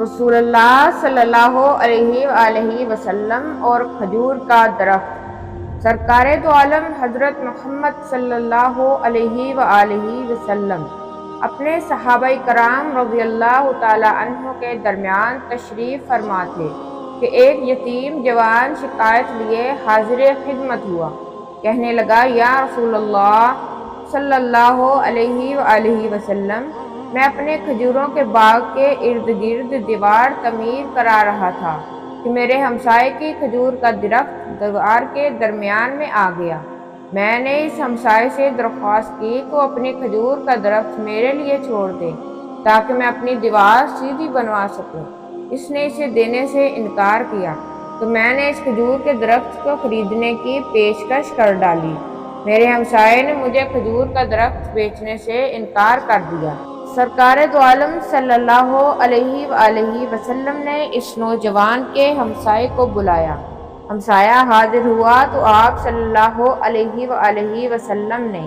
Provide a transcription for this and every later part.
رسول اللہ صلی اللہ علیہ وآلہ وسلم اور کھجور کا درخت۔ سرکار دو عالم حضرت محمد صلی اللہ علیہ وآلہ وسلم اپنے صحابہ کرام رضی اللہ تعالی عنہ کے درمیان تشریف فرما تھے کہ ایک یتیم جوان شکایت لیے حاضر خدمت ہوا۔ کہنے لگا، یا رسول اللہ صلی اللہ علیہ وآلہ وسلم، میں اپنے کھجوروں کے باغ کے ارد گرد دیوار تعمیر کرا رہا تھا کہ میرے ہمسائے کی کھجور کا درخت دیوار کے درمیان میں آ گیا۔ میں نے اس ہمسائے سے درخواست کی کہ وہ اپنی کھجور کا درخت میرے لیے چھوڑ دے تاکہ میں اپنی دیوار سیدھی بنوا سکوں۔ اس نے اسے دینے سے انکار کیا تو میں نے اس کھجور کے درخت کو خریدنے کی پیشکش کر ڈالی۔ میرے ہمسائے نے مجھے کھجور کا درخت بیچنے سے انکار کر دیا۔ سرکار دو عالم صلی اللہ علیہ وآلہ وسلم نے اس نوجوان کے ہمسائے کو بلایا۔ ہمسایہ حاضر ہوا تو آپ صلی اللہ علیہ وآلہ وسلم نے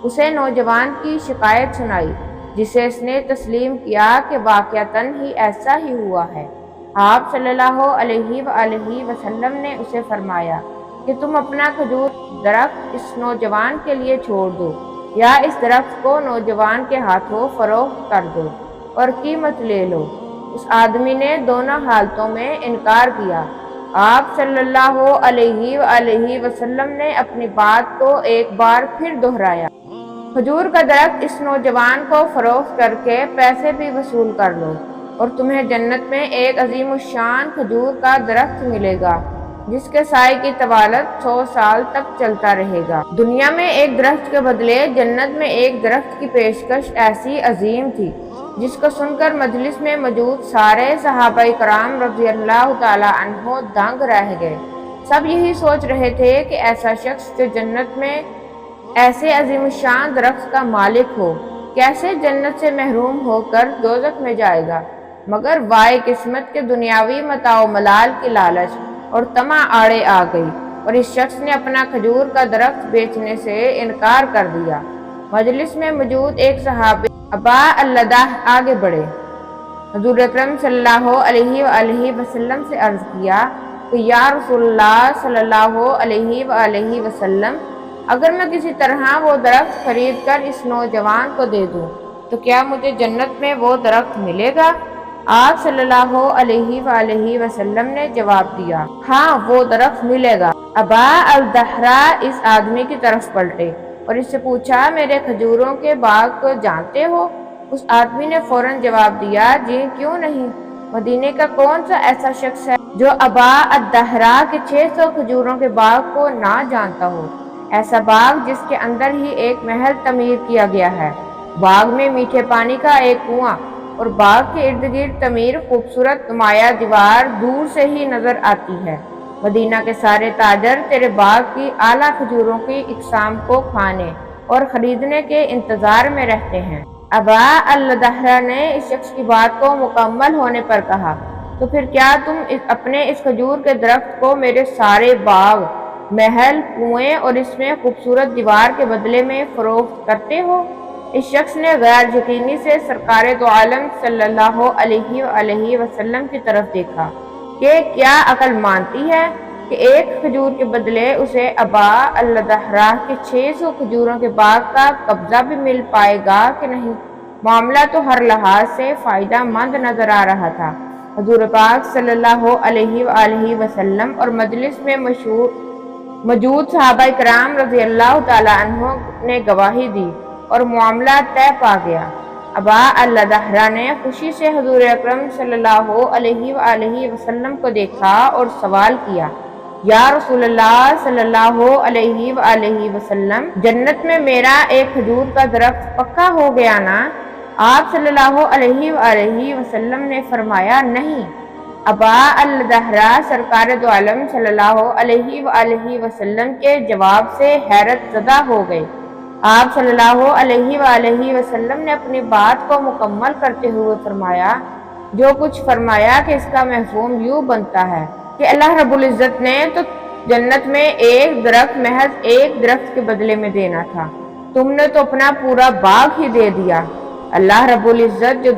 اسے نوجوان کی شکایت سنائی، جسے اس نے تسلیم کیا کہ واقعتاً ہی ایسا ہی ہوا ہے۔ آپ صلی اللہ علیہ وآلہ وسلم نے اسے فرمایا کہ تم اپنا کھجور درخت اس نوجوان کے لیے چھوڑ دو یا اس درخت کو نوجوان کے ہاتھوں فروخت کر دو اور قیمت لے لو۔ اس آدمی نے دونوں حالتوں میں انکار کیا۔ آپ صلی اللہ علیہ وآلہ وسلم نے اپنی بات کو ایک بار پھر دہرایا، کھجور کا درخت اس نوجوان کو فروخت کر کے پیسے بھی وصول کر لو اور تمہیں جنت میں ایک عظیم الشان کھجور کا درخت ملے گا جس کے سائے کی طوالت 100 سال تک چلتا رہے گا۔ دنیا میں ایک درخت کے بدلے جنت میں ایک درخت کی پیشکش ایسی عظیم تھی جس کو سن کر مجلس میں موجود سارے صحابہ کرام رضی اللہ تعالی عنہ دنگ رہ گئے۔ سب یہی سوچ رہے تھے کہ ایسا شخص جو جنت میں ایسے عظیم الشان درخت کا مالک ہو، کیسے جنت سے محروم ہو کر دوزخ میں جائے گا؟ مگر وائے قسمت کے دنیاوی متاع و ملال کی لالچ اور طمع آڑے آ گئی اور اس شخص نے اپنا کھجور کا درخت بیچنے سے انکار کر دیا۔ مجلس میں موجود ایک صحابی ابا الدہ آگے بڑھے، حضور اکرم صلی اللہ علیہ وآلہ وسلم سے عرض کیا کہ یا رسول اللہ صلی اللہ علیہ وآلہ وسلم، اگر میں کسی طرح وہ درخت خرید کر اس نوجوان کو دے دوں تو کیا مجھے جنت میں وہ درخت ملے گا؟ آپ صلی اللہ علیہ وآلہ وسلم نے جواب دیا، ہاں وہ درخت ملے گا۔ ابا الدہرا اس آدمی کی طرف پلٹے اور اس سے پوچھا، میرے کھجوروں کے باغ کو جانتے ہو؟ اس آدمی نے فوراً جواب دیا، جی کیوں نہیں، مدینے کا کون سا ایسا شخص ہے جو ابا الدہرا کے 600 کھجوروں کے باغ کو نہ جانتا ہو؟ ایسا باغ جس کے اندر ہی ایک محل تعمیر کیا گیا ہے، باغ میں میٹھے پانی کا ایک کنواں اور باغ کے ارد گرد تعمیر خوبصورت نمایاں دیوار دور سے ہی نظر آتی ہے۔ مدینہ کے سارے تاجر تیرے باغ کی اعلیٰ کھجوروں کی اقسام کو کھانے اور خریدنے کے انتظار میں رہتے ہیں۔ ابا الدہرا نے اس شخص کی بات کو مکمل ہونے پر کہا، تو پھر کیا تم اپنے اس کھجور کے درخت کو میرے سارے باغ، محل، کنویں اور اس میں خوبصورت دیوار کے بدلے میں فروخت کرتے ہو؟ اس شخص نے غیر یقینی سے سرکار دو عالم صلی اللہ علیہ وآلہ وسلم کی طرف دیکھا کہ کیا عقل مانتی ہے کہ ایک کھجور کے بدلے اسے ابا الدہرا کے 600 کھجوروں کے باغ کا قبضہ بھی مل پائے گا کہ نہیں؟ معاملہ تو ہر لحاظ سے فائدہ مند نظر آ رہا تھا۔ حضور پاک صلی اللہ علیہ وآلہ وسلم اور مجلس میں موجود صحابہ کرام رضی اللہ تعالی عنہ نے گواہی دی اور معاملہ طے پا گیا۔ ابا الدہرا نے خوشی سے حضور اکرم صلی اللہ علیہ وآلہ وسلم کو دیکھا اور سوال کیا، یا رسول اللہ صلی اللہ علیہ وآلہ وسلم، جنت میں میرا ایک کھجور کا درخت پکا ہو گیا نا؟ آپ صلی اللہ علیہ وآلہ وسلم نے فرمایا، نہیں۔ ابا الدہرا سرکار دو عالم صلی اللہ علیہ وآلہ وسلم کے جواب سے حیرت زدہ ہو گئے۔ آپ صلی اللہ علیہ وآلہ وسلم نے اپنی بات کو مکمل کرتے ہوئے فرمایا، جو کچھ فرمایا کہ اس کا مفہوم یوں بنتا ہے کہ اللہ رب العزت نے تو جنت میں ایک درخت محض ایک درخت کے بدلے میں دینا تھا، تم نے تو اپنا پورا باغ ہی دے دیا۔ اللہ رب العزت جو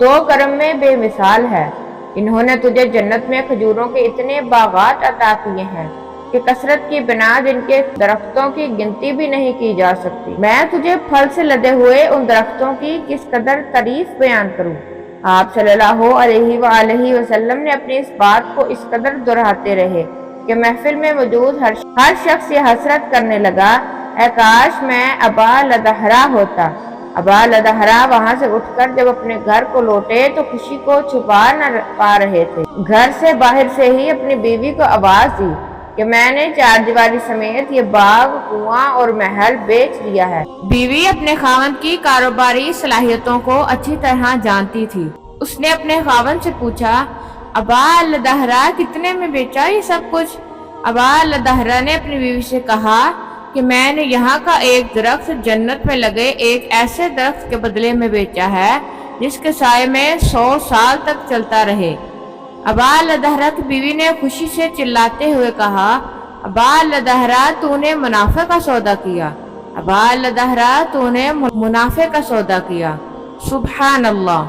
دو کرم میں بے مثال ہے، انہوں نے تجھے جنت میں کھجوروں کے اتنے باغات عطا کیے ہیں کہ کثرت کی بنا جن کے درختوں کی گنتی بھی نہیں کی جا سکتی۔ میں تجھے پھل سے لدے ہوئے ان درختوں کی کس قدر تعریف بیان کروں۔ آپ صلی اللہ علیہ وآلہ وسلم نے اپنی اس بات کو اس قدر دہراتے رہے کہ محفل میں موجود ہر شخص یہ حسرت کرنے لگا، اے کاش میں ابا لدہرہ ہوتا۔ ابا لدہرہ وہاں سے اٹھ کر جب اپنے گھر کو لوٹے تو خوشی کو چھپا نہ پا رہے تھے۔ گھر سے باہر سے ہی اپنی بیوی کو آواز دی کہ میں نے چار دیواری سمیت یہ باغ، کنواں اور محل بیچ دیا ہے۔ بیوی اپنے خاوند کی کاروباری صلاحیتوں کو اچھی طرح جانتی تھی۔ اس نے اپنے خاوند سے پوچھا، ابا لدہرہ کتنے میں بیچا یہ سب کچھ؟ ابا لدہرہ نے اپنی بیوی سے کہا کہ میں نے یہاں کا ایک درخت جنت میں لگے ایک ایسے درخت کے بدلے میں بیچا ہے جس کے سائے میں 100 سال تک چلتا رہے۔ ابا لدہرہ کی بیوی نے خوشی سے چلاتے ہوئے کہا، ابا لدہرہ تو نے منافع کا سودا کیا، ابا لدہرہ تو نے منافع کا سودا کیا۔ سبحان اللہ۔